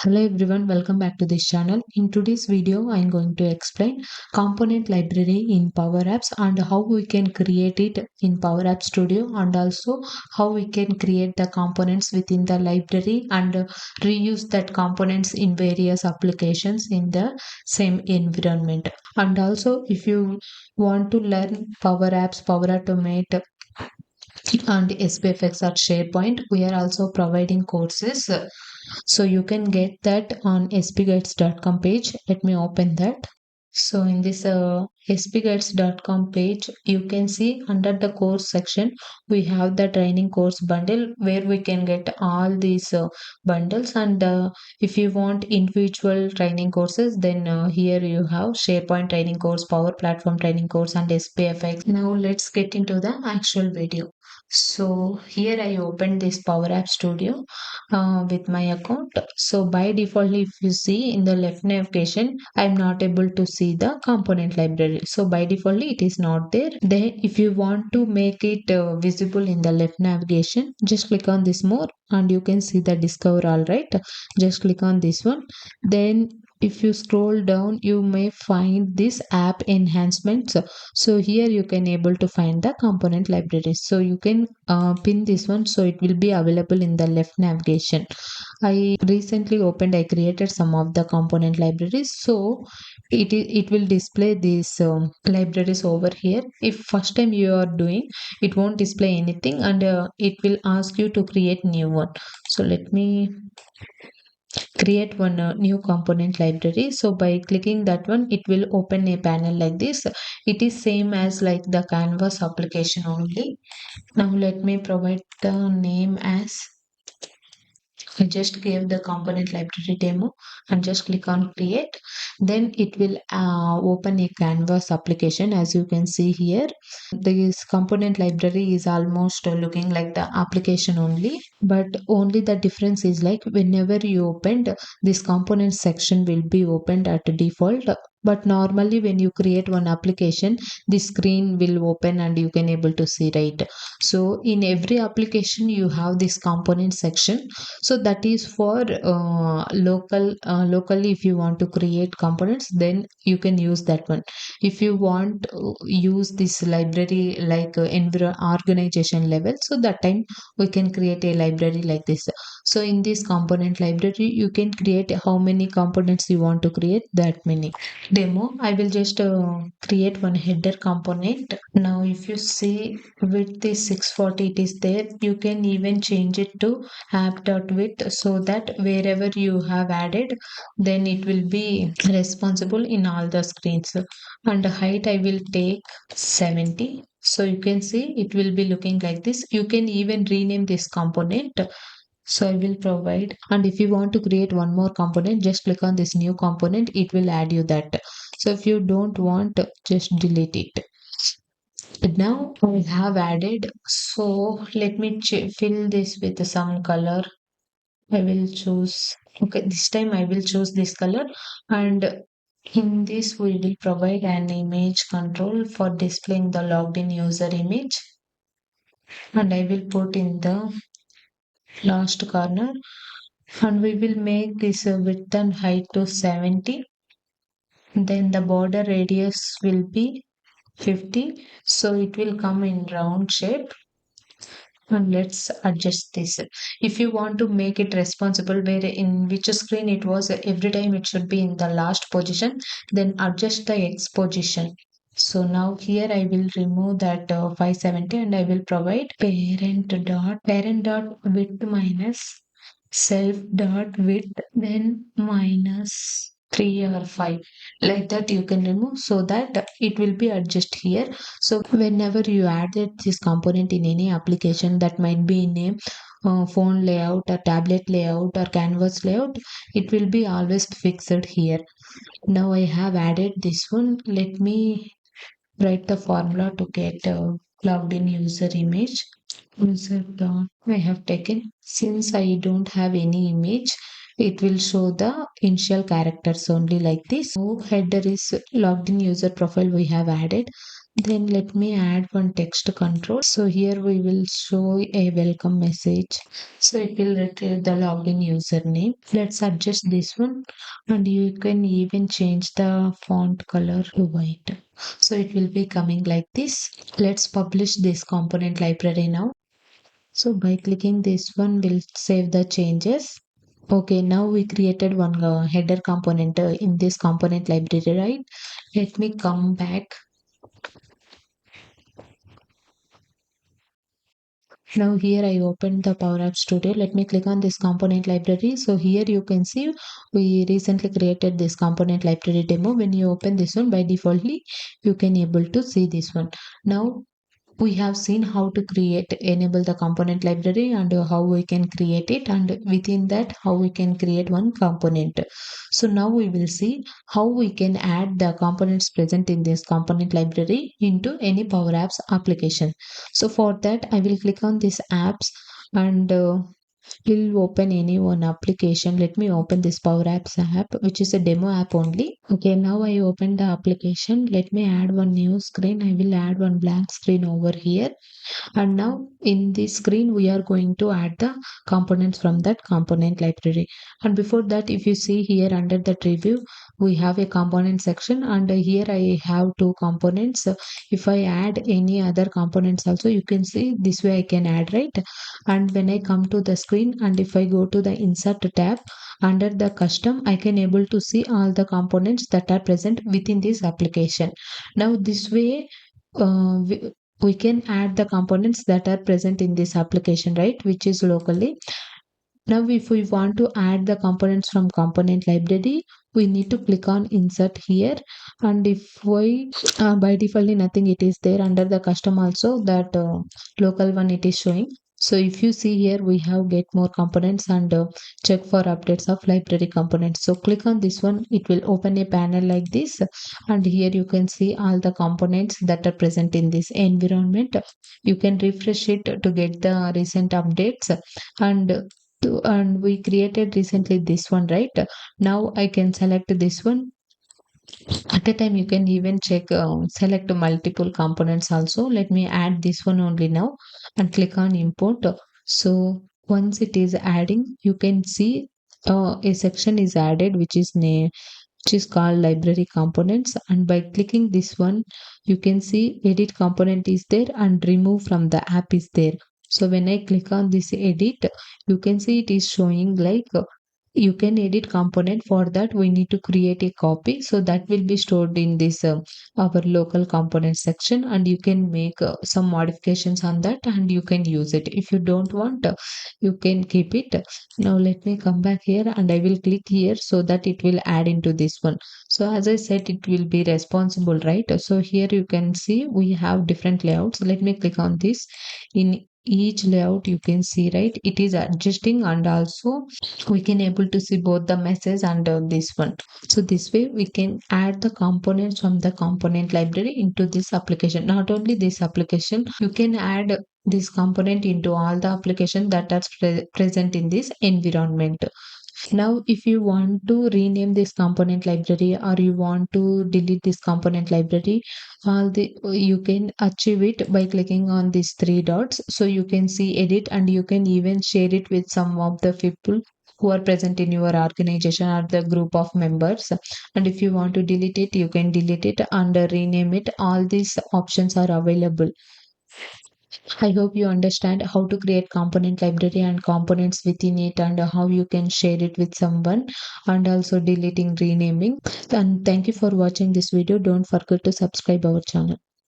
Hello everyone, welcome back to this channel. In today's video, I'm going to explain component library in Power Apps and how we can create it in Power Apps Studio, and also how we can create the components within the library and reuse that components in various applications in the same environment. And also, if you want to learn Power Apps, Power Automate, and SPFX or SharePoint, we are also providing courses. So you can get that on spguides.com page. Let me open that. So in this spguides.com page, you can see under the course section, we have the training course bundle where we can get all these bundles. And if you want individual training courses, then here you have SharePoint training course, Power Platform training course, and SPFX. Now let's get into the actual video. So here I opened this Power App Studio with my account. So by default, if you see in the left navigation, I'm not able to see the component library. So by default, it is not there. Then if you want to make it visible in the left navigation, just click on this more and you can see the discover all, right. Just click on this one. Then if you scroll down, you may find this app enhancements. So here you can able to find the component libraries. So you can pin this one, so it will be available in the left navigation. I recently opened, I created some of the component libraries. So it will display these libraries over here. If first time you are doing, it won't display anything, and it will ask you to create new one. So let me create one new component library. So by clicking that one, it will open a panel like this. It is same as like the canvas application only. Now let me provide the name as, I just gave the component library demo and just click on create. Then it will open a canvas application. As you can see here, this component library is almost looking like the application only, but only the difference is like whenever you opened, this component section will be opened at default. But normally when you create one application, the screen will open and you can able to see, right. So in every application you have this component section. So that is for locally, if you want to create components, then you can use that one. If you want to use this library like organization level, so that time we can create a library like this. So in this component library, you can create how many components you want to create, that many. Demo, I will just create one header component. Now if you see with this 640 it is there, you can even change it to app.width, so that wherever you have added, then it will be responsible in all the screens. And the height I will take 70. So you can see it will be looking like this. You can even rename this component. So I will provide, and if you want to create one more component, just click on this new component, it will add you that. So if you don't want, just delete it. Now I have added, so let me fill this with some color. I will choose, okay, this time I will choose this color. And in this we will provide an image control for displaying the logged in user image, and I will put in the last corner, and we will make this width and height to 70. Then the border radius will be 50, so it will come in round shape. And let's adjust this. If you want to make it responsible where in which screen it was, every time it should be in the last position, then adjust the X position. So now here I will remove that 570, and I will provide parent dot width minus self dot width, then minus 3 or 5, like that you can remove, so that it will be adjust here. So whenever you added this component in any application, that might be in a phone layout or tablet layout or canvas layout, it will be always fixed here. Now I have added this one. Let me write the formula to get logged in user image. User dot I have taken, since I don't have any image, it will show the initial characters only like this. So header is logged in user profile we have added. Then let me add one text control. So here we will show a welcome message. So it will retrieve the login username. Let's adjust this one, and you can even change the font color to white. So it will be coming like this. Let's publish this component library now. So by clicking this one, we'll save the changes. Okay, now we created one header component in this component library, right? Let me come back. Now here I opened the Power Apps Studio. Let me click on this component library. So here you can see we recently created this component library demo. When you open this one, by defaultly you can able to see this one. Now we have seen how to create enable the component library and how we can create it, and within that how we can create one component. So now we will see how we can add the components present in this component library into any Power Apps application. So for that I will click on this apps, and will open any one application. Let me open this Power Apps app, which is a demo app only. Okay, now I open the application. Let me add one new screen. I will add one blank screen over here. And now in this screen, we are going to add the components from that component library. And before that, if you see here under the review, we have a component section, and here I have two components. If I add any other components also, you can see this way I can add, right? And when I come to the screen, and if I go to the insert tab under the custom, I can able to see all the components that are present within this application. Now this way, we can add the components that are present in this application, right, which is locally. Now if we want to add the components from component library, we need to click on insert here. And if we by default nothing, it is there under the custom also, that local one it is showing. So if you see here, we have get more components, and check for updates of library components. So click on this one, it will open a panel like this, and here you can see all the components that are present in this environment. You can refresh it to get the recent updates. And we created recently this one, right? Now I can select this one. At a time you can even check select multiple components also. Let me add this one only now, and click on import. So once it is adding, you can see a section is added, which is name, which is called library components. And by clicking this one, you can see edit component is there and remove from the app is there. So when I click on this edit, you can see it is showing like you can edit component. For that we need to create a copy, so that will be stored in this our local component section, and you can make some modifications on that, and you can use it. If you don't want, you can keep it. Now let me come back here, and I will click here so that it will add into this one. So as I said, it will be responsible, right? So here you can see we have different layouts. Let me click on this. In each layout you can see, right, it is adjusting, and also we can able to see both the message and this one. So this way we can add the components from the component library into this application. Not only this application, you can add this component into all the applications that are present in this environment. Now if you want to rename this component library, or you want to delete this component library, all the you can achieve it by clicking on these three dots. So you can see edit, and you can even share it with some of the people who are present in your organization or the group of members. And if you want to delete it, you can delete it and rename it. All these options are available. I hope you understand how to create component library and components within it, and how you can share it with someone, and also deleting, renaming. And thank you for watching this video. Don't forget to subscribe our channel.